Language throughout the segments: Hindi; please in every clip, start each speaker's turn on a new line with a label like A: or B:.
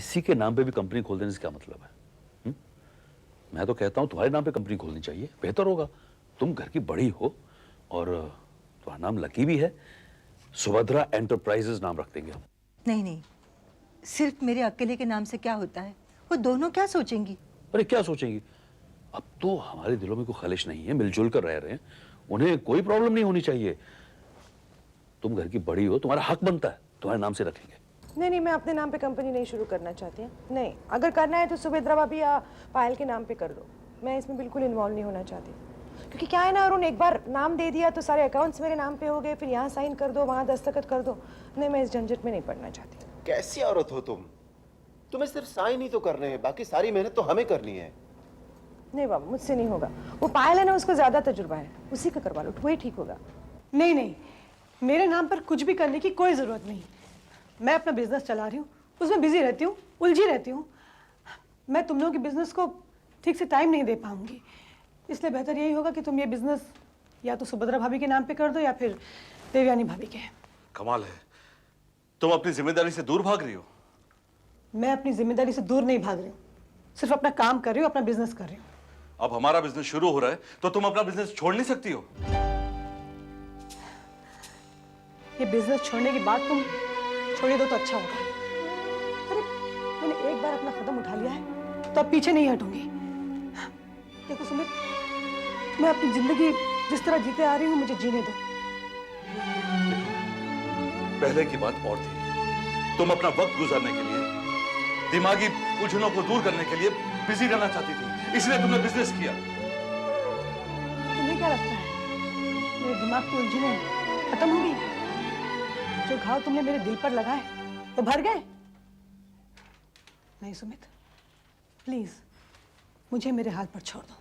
A: किसी के नाम पे भी कंपनी खोल देने से क्या मतलब है? मैं तो कहता हूं तुम्हारे नाम पे कंपनी खोलनी चाहिए, बेहतर होगा। तुम घर की बड़ी हो और तुम्हारा नाम लकी भी है। सुभद्रा एंटरप्राइजेस नाम रख देंगे हम।
B: नहीं नहीं, सिर्फ मेरे अकेले के नाम से क्या होता है? वो दोनों क्या सोचेंगी?
A: अरे क्या सोचेंगी? अब तो हमारे दिलों में कोई खलिश नहीं है, मिलजुल कर रह रहे हैं, उन्हें कोई प्रॉब्लम नहीं होनी चाहिए। तुम घर की बड़ी हो, तुम्हारा हक बनता है, तुम्हारे नाम से रखेंगे।
C: नहीं नहीं, मैं अपने नाम पे कंपनी नहीं शुरू करना चाहती हूँ। नहीं, अगर करना है तो सुभद्रा भाभी या पायल के नाम पे कर दो। मैं इसमें बिल्कुल इन्वॉल्व नहीं होना चाहती, क्योंकि क्या है ना, अरुण, एक बार नाम दे दिया तो सारे अकाउंट्स मेरे नाम पे हो गए, फिर यहाँ साइन कर दो, वहाँ दस्तखत कर दो। नहीं, मैं इस झंझट में नहीं पड़ना चाहती।
D: कैसी औरत हो तुम? तुम्हें सिर्फ साइन ही तो करने हैं, बाकी सारी मेहनत तो हमें करनी है।
C: नहीं बाबू, मुझसे नहीं होगा। वो पायल है ना, उसको ज्यादा तजुर्बा है, उसी का करवा लो, वही ठीक होगा।
E: नहीं नहीं, मेरे नाम पर कुछ भी करने की कोई ज़रूरत नहीं। मैं अपना बिजनेस चला रही हूँ, उसमें बिजी रहती हूँ, उलझी रहती हूँ। मैं तुम लोगों के बिजनेस को ठीक से टाइम नहीं दे पाऊंगी, इसलिए बेहतर यही होगा कि तुम ये बिजनेस या तो सुभद्रा भाभी के नाम पे कर दो या फिर देवयानी भाभी के।
F: कमाल है, तुम अपनी जिम्मेदारी से दूर भाग रही हो।
E: मैं अपनी जिम्मेदारी से दूर नहीं भाग रही हूँ, सिर्फ अपना काम कर रही हूँ, अपना बिजनेस कर रही हूँ।
F: अब हमारा बिजनेस शुरू हो रहा है तो तुम अपना बिजनेस छोड़ नहीं सकती हो।
E: ये बिजनेस छोड़ने के बाद तुम छोड़ दो तो अच्छा होगा। अरे मैंने एक बार अपना कदम उठा लिया है तो अब पीछे नहीं हटूंगी। देखो सुमित, मैं अपनी जिंदगी जिस तरह जीते आ रही हूँ, मुझे जीने दो।
F: पहले की बात और थी, तुम अपना वक्त गुजारने के लिए, दिमागी उलझनों को दूर करने के लिए बिजी रहना चाहती थी, इसलिए तुमने बिजनेस किया।
E: तुम्हें क्या लगता है मेरे दिमाग की उलझनें खत्म हो गई? जो घाव तुमने मेरे दिल पर लगाए वो भर गए? नहीं सुमित, प्लीज मुझे मेरे हाल पर छोड़ दो।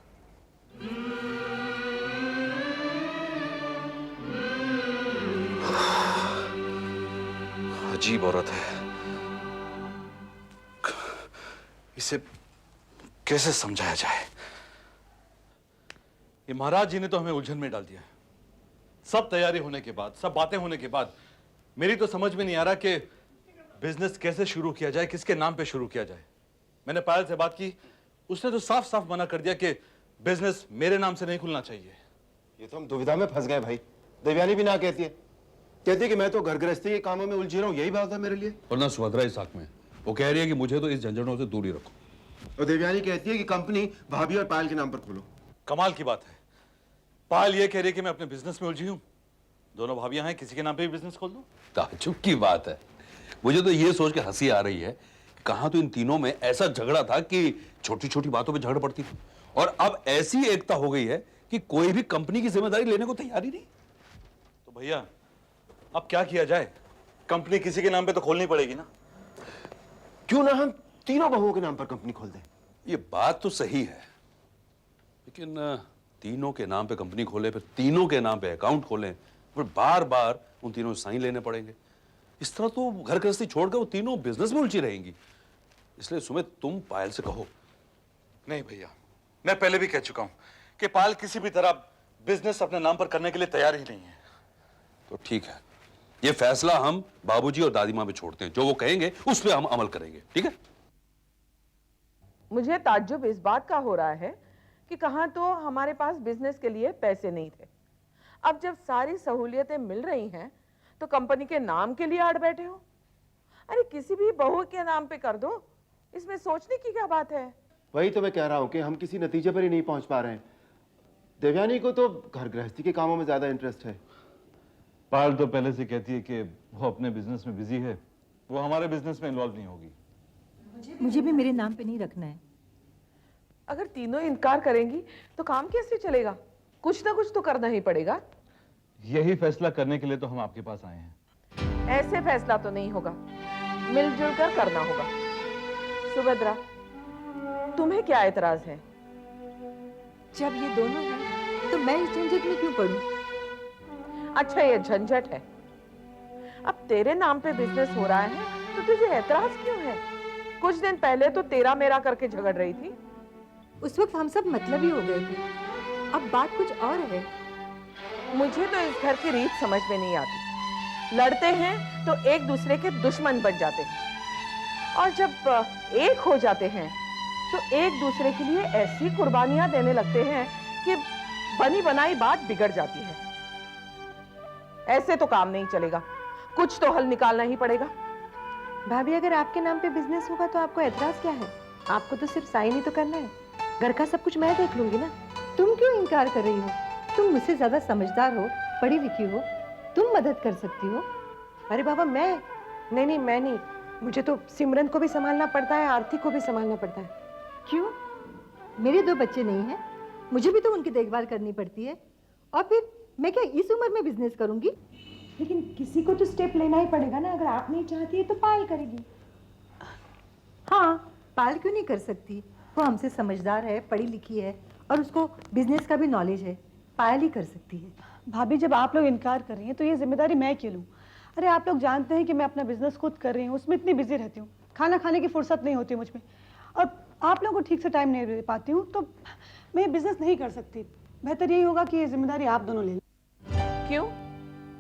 F: अजीब औरत है, इसे कैसे समझाया जाए? ये महाराज जी ने तो हमें उलझन में डाल दिया है। सब तैयारी होने के बाद, सब बातें होने के बाद मेरी तो समझ में नहीं आ रहा कि बिजनेस कैसे शुरू किया जाए, किसके नाम पे शुरू किया जाए। मैंने पायल से बात की, उसने तो साफ साफ मना कर दिया कि बिजनेस मेरे नाम से नहीं खुलना चाहिए।
D: ये तो हम दुविधा में फंस गए भाई। देवयानी भी ना कहती है कि मैं तो घर गृहस्थी के कामों में उलझी रहा हूँ, यही बात है मेरे लिए।
A: और ना सुभद्रा इस साथ में, वो कह रही है कि मुझे तो इस झंझटों से दूर ही रखो।
D: और देवयानी कहती है कि कंपनी भाभी और पायल के नाम पर खोलो।
F: कमाल की बात है, पायल ये कह रही है कि मैं अपने बिजनेस में उलझी हूं, दोनों भाभियां हैं, किसी के नाम पे भी बिजनेस खोल दूं।
A: ताज्जुब की बात है। मुझे तो ये सोच के हंसी आ रही है, कहां तो इन तीनों में ऐसा झगड़ा था कि छोटी छोटी बातों पे झगड़ पड़ती थी, और अब ऐसी एकता हो गई है कि कोई भी कंपनी की जिम्मेदारी लेने को तैयार ही नहीं।
F: तो भैया अब क्या किया जाए? कंपनी किसी के नाम पे तो खोलनी पड़ेगी ना।
D: क्यों ना हम तीनों बहुओं के नाम पर कंपनी खोल दें?
A: ये बात तो सही है, लेकिन तीनों के नाम पे कंपनी खोले, फिर तीनों के नाम पे अकाउंट खोलें, फिर बार बार उन तीनों साइन लेने पड़ेंगे। इस तरह तो घर गृहस्थी छोड़कर वो तीनों बिजनेस में उलझी रहेंगी। इसलिए सुमित, तुम पायल से कहो।
F: नहीं भैया, मैं पहले भी कह चुका हूं कि पायल किसी भी तरह बिजनेस अपने नाम पर करने के लिए तैयार ही नहीं है।
A: तो ठीक है, ये फैसला हम बाबूजी और दादी माँ पे छोड़ते हैं, जो वो कहेंगे उस पर हम अमल करेंगे, ठीक है?
G: मुझे ताज्जुब इस बात का हो रहा है कि कहां तो हमारे पास बिजनेस के लिए पैसे नहीं थे, अब जब सारी सहूलियतें मिल रही हैं तो कंपनी के नाम के लिए अड़ बैठे हो। अरे किसी भी बहू के नाम पे कर दो, इसमें सोचने की क्या बात है?
D: वही तो मैं कह रहा हूँ कि हम किसी नतीजे पर ही नहीं पहुंच पा रहे हैं। देवयानी को तो घर गृहस्थी के कामों में ज्यादा इंटरेस्ट है।
H: पायल तो पहले से कहती है कि वो अपने बिजनेस में बिजी है, वो हमारे बिजनेस में इन्वॉल्व नहीं होगी।
B: मुझे भी मेरे नाम पे नहीं रखना है।
G: अगर तीनों इनकार करेंगी तो काम कैसे चलेगा? कुछ ना कुछ तो करना ही पड़ेगा।
H: यही फैसला करने के लिए तो हम आपके पास आए हैं।
G: ऐसे फैसला तो नहीं होगा, मिलजुल कर करना होगा। सुभद्रा, तुम्हें क्या एतराज है?
B: जब ये दोनों हैं तो मैं इस झंझट में क्यों पड़ूं?
G: अच्छा, ये झंझट है। अब तेरे नाम पे बिजनेस हो रहा है तो तुझे एतराज क्यों है? कुछ दिन पहले तो तेरा मेरा करके झगड़ रही थी।
B: उस वक्त हम सब मतलबी हो गए थे, अब बात कुछ और है।
G: मुझे तो इस घर की रीत समझ में नहीं आती। लड़ते हैं तो एक दूसरे के दुश्मन बन जाते हैं। और जब एक हो जाते हैं तो एक दूसरे के लिए ऐसी कुर्बानियां देने लगते हैं कि बनी बनाई बात बिगड़ जाती है। ऐसे तो काम नहीं चलेगा, कुछ तो हल निकालना ही पड़ेगा।
C: भाभी अगर आपके नाम पे बिजनेस होगा तो आपको एतराज क्या है? आपको तो सिर्फ साइन ही तो करना है, घर का सब कुछ मैं देख लूंगी ना।
B: तुम क्यों इनकार कर रही हो? तुम मुझसे ज्यादा समझदार हो, पढ़ी लिखी हो, तुम मदद कर सकती हो।
C: अरे बाबा मैं नहीं, मैं नहीं। मुझे तो सिमरन को भी संभालना पड़ता है, आरती को भी संभालना पड़ता है।
B: क्यों? मेरे 2 बच्चे नहीं हैं, मुझे भी तो उनकी देखभाल करनी पड़ती है। और फिर मैं क्या इस उम्र में बिजनेस करूंगी?
C: लेकिन किसी को तो स्टेप लेना ही पड़ेगा ना। अगर आप नहीं चाहती है तो पायल करेगी।
B: हाँ, पायल क्यों नहीं कर सकती? वो हमसे समझदार है, पढ़ी लिखी है और उसको बिजनेस का भी नॉलेज है। पायल ही कर सकती है।
E: भाभी जब आप लोग इनकार कर रही हैं तो ये जिम्मेदारी मैं क्यों लूँ? अरे आप लोग जानते हैं कि मैं अपना बिजनेस खुद कर रही हूँ, उसमें इतनी बिजी रहती हूँ, खाना खाने की फुर्सत नहीं होती मुझ में, और आप लोगों को ठीक से टाइम नहीं दे पाती हूँ, तो मैं बिजनेस नहीं कर सकती। बेहतर यही होगा कि ये जिम्मेदारी आप दोनों ले लें।
G: क्यों?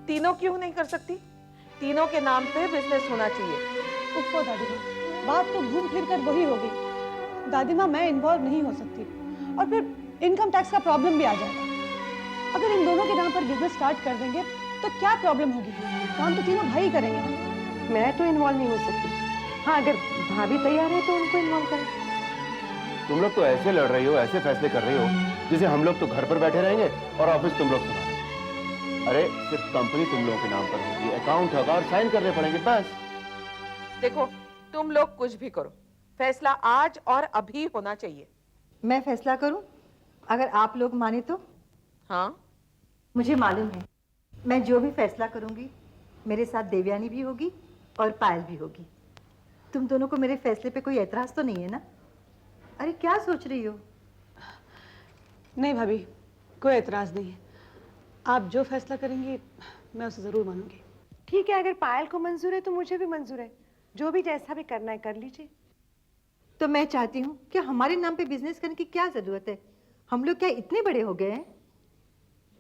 G: तीनों क्यों नहीं कर सकती? तीनों के नाम पे बिजनेस होना चाहिए।
E: उफ़ो दादी माँ, बात तो घूम फिर कर वही होगी। दादी माँ मैं इन्वॉल्व नहीं हो सकती, और फिर इनकम टैक्स का प्रॉब्लम भी आ जाएगा। अगर इन दोनों के नाम पर बिजनेस स्टार्ट कर देंगे तो क्या प्रॉब्लम होगी? काम तो तीनों भाई करेंगे ना।
C: मैं तो इन्वॉल्व नहीं हो सकती। हाँ, अगर भाभी तैयार है तो उनको इन्वॉल्व करें।
D: तुम लोग तो ऐसे लड़ रही हो, ऐसे फैसले कर रही हो जैसे हम लोग तो घर पर बैठे रहेंगे और ऑफिस तुम लोग संभालेंगे। अरे सिर्फ कंपनी तुम लोगों के नाम पर होगी, अकाउंट होगा और साइन करने पड़ेंगे बस।
G: देखो तुम लोग कुछ भी करो, फैसला आज और अभी होना चाहिए।
B: मैं फैसला करूं? अगर आप लोग माने तो?
G: हाँ,
B: मुझे मालूम है, मैं जो भी फैसला करूंगी मेरे साथ देवयानी भी होगी और पायल भी होगी। तुम दोनों को मेरे फैसले पे कोई एतराज तो नहीं है ना? अरे क्या सोच रही हो?
E: नहीं भाभी, कोई एतराज़ नहीं है। आप जो फैसला करेंगी मैं उसे ज़रूर मानूंगी।
C: ठीक है, अगर पायल को मंजूर है तो मुझे भी मंजूर है। जो भी जैसा भी करना है कर लीजिए।
B: तो मैं चाहती हूँ कि हमारे नाम पे बिजनेस करने की क्या जरूरत है? हम लोग क्या इतने बड़े हो गए हैं?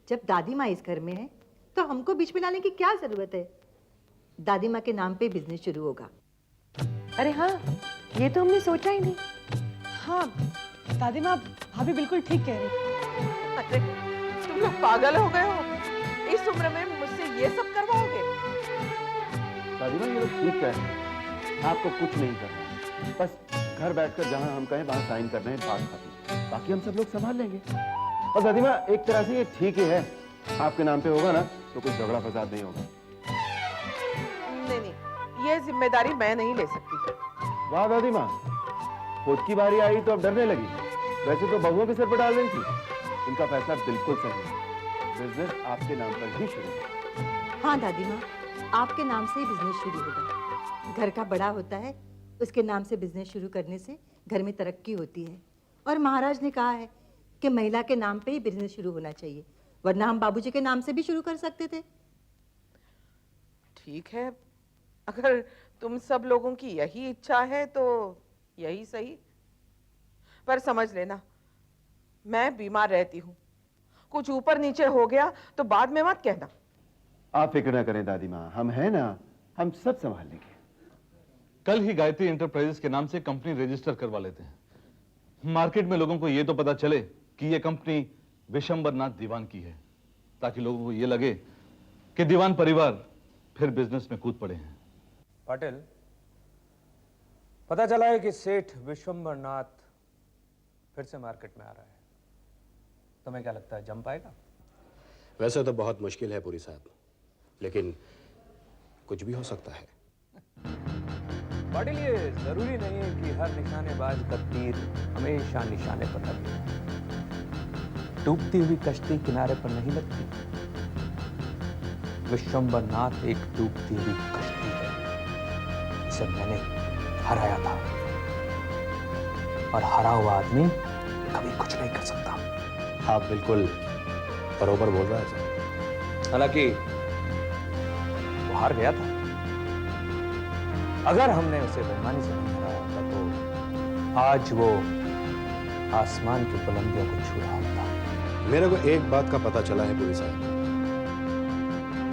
B: जब दादी माँ इस घर में है तो हमको बीच में लाने की क्या जरूरत है? दादी माँ के नाम पे बिजनेस शुरू होगा।
C: अरे हाँ, ये तो हमने सोचा ही नहीं।
E: हाँ दादी माँ, भाभी बिल्कुल ठीक कह रही।
G: अरे तुम लोग पागल हो गए हो? इस उम्र में मुझसे ये सब करवाओगे?
D: दादी माँ ये लोग ठीक कह रहे हैं, आपको कुछ नहीं करना, बस घर बैठकर जहां हम कहें वहां साइन करना है, बात खत्म। बाकी हम सब लोग संभाल लेंगे। और दादी माँ एक तरह से ये ठीक ही है, आपके नाम पे होगा ना तो कुछ झगड़ा फसाद नहीं होगा।
G: नहीं, ये जिम्मेदारी मैं नहीं ले सकती।
D: वाह दादी माँ, खुद की बारी आई तो अब डरने लगी। वैसे तो बहुओं के सर पर डाल रही थी। इनका फैसला बिल्कुल सही है, बिजनेस आपके नाम पर ही शुरू है।
B: हाँ दादी माँ, आपके नाम से ही बिजनेस शुरू होगा। घर का बड़ा होता है, उसके नाम से बिजनेस शुरू करने से घर में तरक्की होती है। और महाराज ने कहा है कि महिला के नाम पे ही बिजनेस शुरू होना चाहिए, वरना हम बाबूजी के नाम से भी शुरू कर सकते थे।
G: ठीक है, अगर तुम सब लोगों की यही इच्छा है तो यही सही। पर समझ लेना, मैं बीमार रहती हूँ, कुछ ऊपर नीचे हो गया तो बाद में मत कहना।
D: आप फिक्र न करें दादी माँ, हम हैं ना, हम सब संभाल लेंगे।
H: कल ही गायत्री एंटरप्राइजेस के नाम से कंपनी रजिस्टर करवा लेते हैं। मार्केट में लोगों को यह तो पता चले कि यह कंपनी विशंबरनाथ दीवान की है, ताकि लोगों को यह लगे कि दीवान परिवार फिर बिजनेस में कूद पड़े हैं।
I: पाटिल, पता चला है कि सेठ विश्वंभरनाथ फिर से मार्केट में आ रहा है। तुम्हें क्या लगता है, जम पाएगा?
J: वैसे तो बहुत मुश्किल है पूरी साहब, लेकिन कुछ भी हो सकता है।
I: पाटिल, ये जरूरी नहीं है कि हर निशानेबाज का तीर हमेशा निशाने पर लगे। डूबती हुई कश्ती किनारे पर नहीं लगती। विश्वंभरनाथ एक डूबती हुई कश्ती है, इसे मैंने हराया था, और हरा हुआ आदमी कभी कुछ नहीं कर सकता।
J: आप बिल्कुल बरोबर बोल रहे हैं सर।
I: हालांकि वो हार गया था। अगर हमने उसे बेईमानी से नहीं हराया होता तो आज वो आसमान की बुलंदियों को छू रहा होता।
J: मेरे को एक बात का पता चला है पूरी साहब,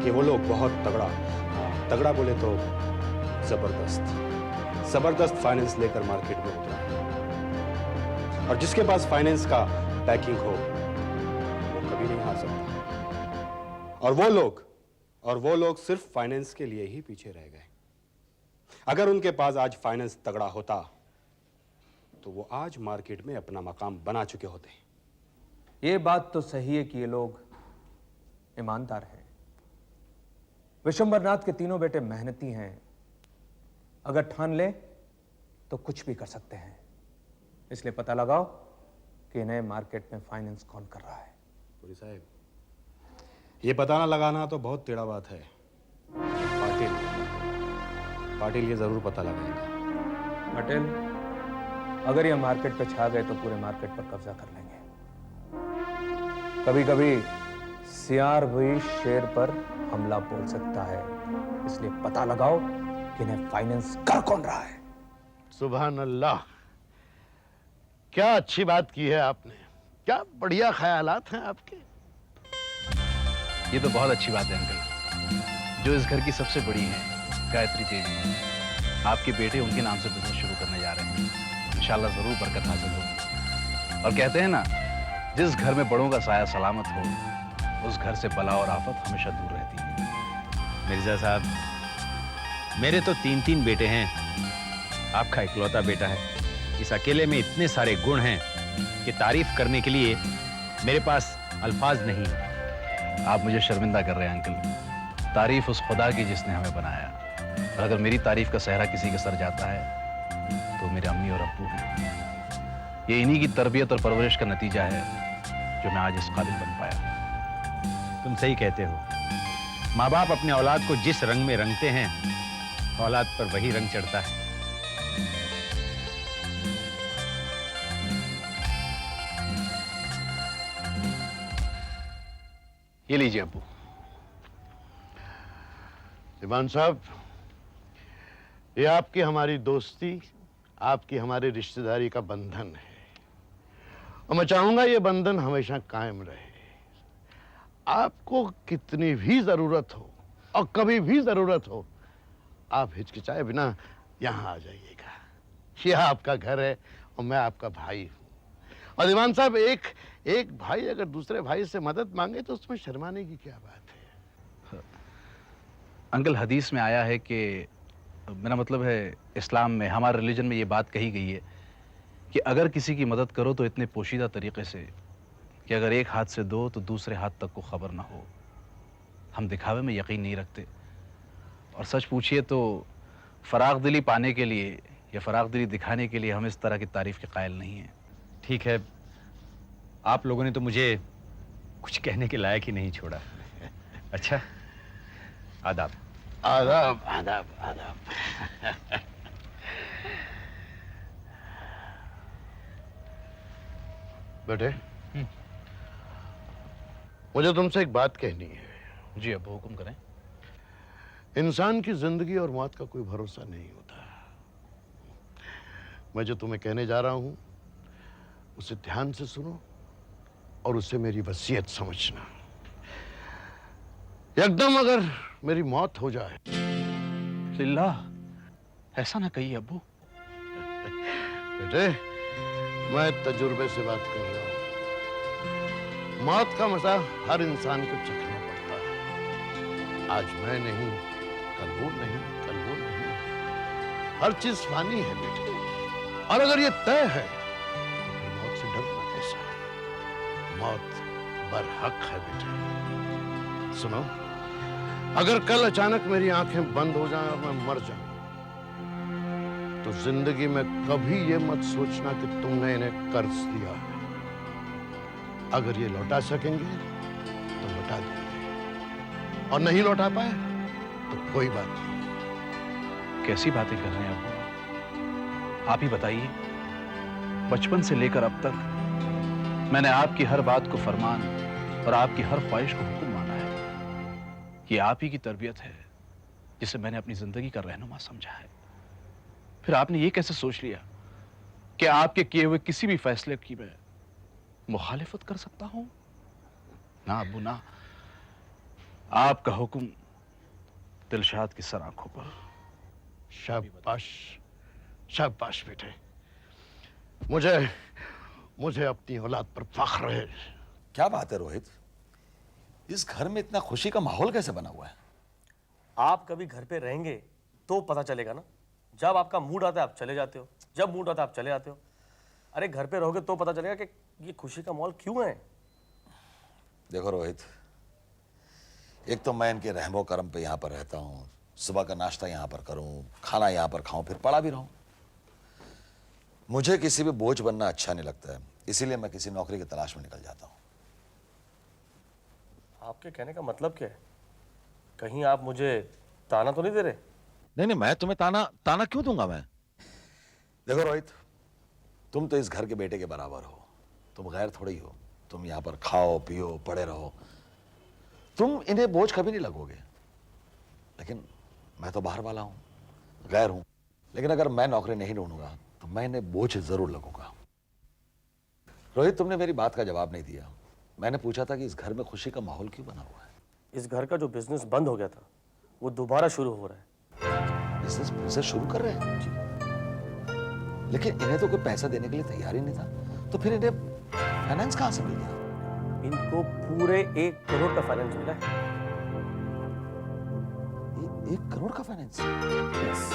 J: कि वो लोग बहुत तगड़ा बोले तो जबरदस्त, जबरदस्त फाइनेंस लेकर मार्केट में उतरा है। और जिसके पास फाइनेंस का बैकिंग हो वो कभी नहीं हार सकता। और वो लोग सिर्फ फाइनेंस के लिए ही पीछे रह गए। अगर उनके पास आज फाइनेंस तगड़ा होता तो वो आज मार्केट में अपना मकाम बना चुके होते।
I: ये बात तो सही है कि ये लोग ईमानदार हैं। विशंबरनाथ के तीनों बेटे मेहनती हैं, अगर ठान ले तो कुछ भी कर सकते हैं। इसलिए पता लगाओ कि नए मार्केट में फाइनेंस कौन कर रहा है।
J: पुरी साहब, ये पता ना लगाना तो बहुत टेढ़ा बात है। पाटिल ये जरूर पता लगाएगा।
I: पटेल, अगर ये मार्केट पे छा गए तो पूरे मार्केट पर कब्जा कर लेंगे। कभी कभी सियार भी शेर पर हमला बोल सकता है, इसलिए पता लगाओ कि इन्हें फाइनेंस कर कौन रहा है।
D: सुभान अल्लाह, क्या अच्छी बात की है आपने, क्या बढ़िया ख्यालात हैं आपके।
K: ये तो बहुत अच्छी बात है अंकल। जो इस घर की सबसे बड़ी है गायत्री देवी, आपके बेटे उनके नाम से बिजनेस शुरू करने जा रहे हैं। इंशाल्लाह जरूर बरकत हासिल होगी। और कहते हैं ना, जिस घर में बड़ों का साया सलामत हो उस घर से बला और आफत हमेशा दूर रहती है।
L: मिर्जा साहब, मेरे तो 3 बेटे हैं, आपका इकलौता बेटा है। इस अकेले में इतने सारे गुण हैं कि तारीफ करने के लिए मेरे पास अल्फाज नहीं।
K: आप मुझे शर्मिंदा कर रहे हैं अंकल। तारीफ उस खुदा की जिसने हमें बनाया। और अगर मेरी तारीफ का सहरा किसी के सर जाता है तो मेरे अम्मी और अब्बू हैं। ये इन्हीं की तरबियत और परवरिश का नतीजा है जो मैं आज इस काबिल बन पाया।
L: तुम सही कहते हो। माँ बाप अपने औलाद को जिस रंग में रंगते हैं, औलाद पर वही रंग चढ़ता है।
K: ये लीजिए अब्बू।
D: दीवान साहब, ये आपकी हमारी दोस्ती, आपकी हमारी रिश्तेदारी का बंधन है और मैं चाहूंगा ये बंधन हमेशा कायम रहे। आपको कितनी भी जरूरत हो और कभी भी जरूरत हो, आप हिचकिचाए बिना यहां आ जाइएगा। ये आपका घर है और मैं आपका भाई हूं। और दीवान साहब, एक भाई अगर दूसरे भाई से मदद मांगे तो उसमें शर्माने की क्या बात है।
K: अंकल, हदीस में आया है कि, मेरा मतलब है इस्लाम में, हमारे रिलीजन में ये बात कही गई है कि अगर किसी की मदद करो तो इतने पोशीदा तरीके से कि अगर एक हाथ से दो तो दूसरे हाथ तक को खबर ना हो। हम दिखावे में यकीन नहीं रखते और सच पूछिए तो फराग दिली पाने के लिए या फराग दिली दिखाने के लिए हम इस तरह की तारीफ के कायल नहीं हैं।
L: ठीक है, आप लोगों ने तो मुझे कुछ कहने के लायक ही नहीं छोड़ा। अच्छा, आदाब।
D: आदाब आदाब आदाब। बेटे, मुझे तुमसे एक बात कहनी है।
K: जी अब्बू, हुक्म करें।
D: इंसान की जिंदगी और मौत का कोई भरोसा नहीं होता। मैं जो तुम्हें कहने जा रहा हूं उसे ध्यान से सुनो और उसे मेरी वसीयत समझना। एकदम अगर मेरी मौत हो जाए,
K: लिल्लाह, ऐसा ना कहिए अब्बू।
D: बेटे, मैं तजुर्बे से बात कर रहा हूं। मौत का मजा हर इंसान को चखना पड़ता है। आज मैं नहीं, कल वो नहीं, कल वो नहीं। हर चीज फानी है बेटे, और अगर ये तय है तो फिर मौत से डरना कैसा। मौत बरहक है बेटे। सुनो, अगर कल अचानक मेरी आंखें बंद हो जाएं और मैं मर जाऊं तो जिंदगी में कभी ये मत सोचना कि तुमने इन्हें कर्ज दिया है। अगर ये लौटा सकेंगे तो लौटा देंगे, और नहीं लौटा पाए तो कोई बात नहीं।
K: कैसी बातें कर रहे हैं अब्बू? आप ही बताइए। बचपन से लेकर अब तक मैंने आपकी हर बात को फरमान और आपकी हर ख्वाहिश को हुक्म माना है। ये आप ही की तरबियत है जिसे मैंने अपनी जिंदगी का रहनुमा समझा है। फिर आपने ये कैसे सोच लिया कि आपके किए हुए किसी भी फैसले की मैं मुखालिफत कर सकता हूं? ना अब्बू ना, आपका हुक्म दिलशाद की सर आंखों पर।
D: शाबाश,
M: शाबाश बेटे, मुझे मुझे अपनी औलाद पर फख्र है।
N: क्या बात है रोहित, इस घर में इतना खुशी का माहौल कैसे बना हुआ है?
O: आप कभी घर पे रहेंगे तो पता चलेगा ना। जब आपका मूड आता है आप चले जाते हो, जब मूड आता है आप चले आते हो। अरे घर पे रहोगे तो पता चलेगा कि ये खुशी का माहौल क्यों है।
N: देखो रोहित, एक तो मैं इनके रहमो करम पे यहाँ पर रहता हूँ, सुबह का नाश्ता यहाँ पर करूँ, खाना यहाँ पर खाऊं, फिर पड़ा भी रहूं। मुझे किसी भी बोझ बनना अच्छा नहीं लगता है, इसीलिए मैं किसी नौकरी की तलाश में निकल जाता हूँ।
O: आपके कहने का मतलब क्या है? कहीं आप मुझे ताना तो नहीं दे रहे?
N: नहीं नहीं, मैं तुम्हें ताना क्यों दूंगा मैं? देखो रोहित, तुम तो इस घर के बेटे के बराबर हो, तुम गैर थोड़ी हो। तुम यहाँ पर खाओ पियो पड़े रहो, तुम इन्हें बोझ कभी नहीं लगोगे। लेकिन मैं तो बाहर वाला हूं, गैर हूं। लेकिन अगर मैं नौकरी नहीं ढूंढूंगा तो मैं इन्हें बोझ जरूर लगूंगा। रोहित, तुमने मेरी बात का जवाब नहीं दिया। मैंने पूछा था कि इस घर में खुशी का माहौल क्यों बना हुआ है?
O: इस घर का जो बिजनेस बंद हो गया था वो दोबारा शुरू हो रहा है।
N: बिजनेस शुरू कर रहे हैं जी, लेकिन इन्हें तो कोई पैसा देने के लिए तैयार ही नहीं था, तो फिर इन्हें फाइनेंस कहां से मिल गया?
O: इनको पूरे 1 करोड़ का फाइनेंस मिला है।
N: 1 करोड़ का फाइनेंस?
O: यस।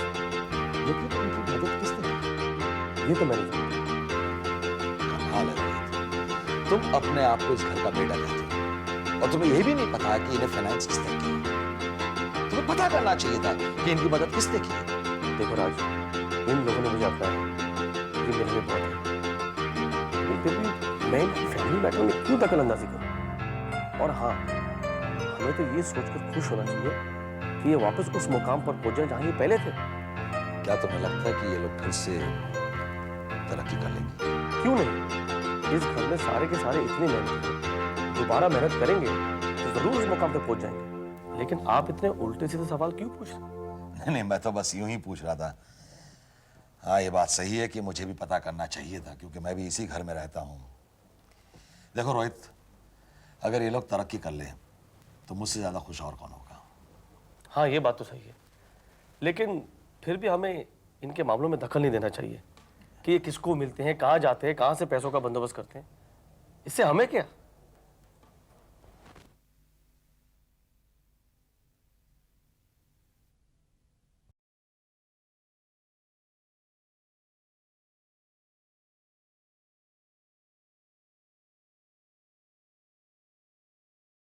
N: लेकिन इनकी मदद किसने की?
O: ये तो मैंने जानता।
N: कमाल है रोहित, तुम अपने आप को इस घर का बेटा कहते हो और तुम्हें यह भी नहीं पता कि इन्हें फाइनेंस किसने किया। तुम्हें पता करना चाहिए था कि इनकी मदद किसने की।
O: देखो राज, इन लोगों ने मुझे अपनाया, ये मेरे लिए बहुत है। लेकिन फिर भी मैं इनकी फैमिली मैटर में क्यों दखल अंदाजी करूं? और हाँ, हमें तो ये सोचकर खुश होना चाहिए कि ये वापस उस मुकाम पर पहुंच जाए जहां ये पहले थे।
N: क्या तुम्हें लगता है कि ये लोग फिर से तरक्की कर लेंगे?
O: क्यों नहीं? इस घर में सारे के सारे इतने मेहनती हैं, दोबारा मेहनत करेंगे तो जरूर उस मुकाम पर पहुंच जाएंगे। लेकिन आप इतने उल्टे सीधे सवाल क्यों पूछ रहे हैं?
N: नहीं, मैं तो बस यूं ही पूछ रहा था। हाँ, ये बात सही है कि मुझे भी पता करना चाहिए था, क्योंकि मैं भी इसी घर में रहता हूँ। देखो रोहित, अगर ये लोग तरक्की कर लें तो मुझसे ज्यादा खुश और कौन होगा?
O: हाँ, ये बात तो सही है, लेकिन फिर भी हमें इनके मामलों में दखल नहीं देना चाहिए कि ये किसको मिलते हैं, कहाँ जाते हैं, कहाँ से पैसों का बंदोबस्त करते हैं। इससे हमें क्या?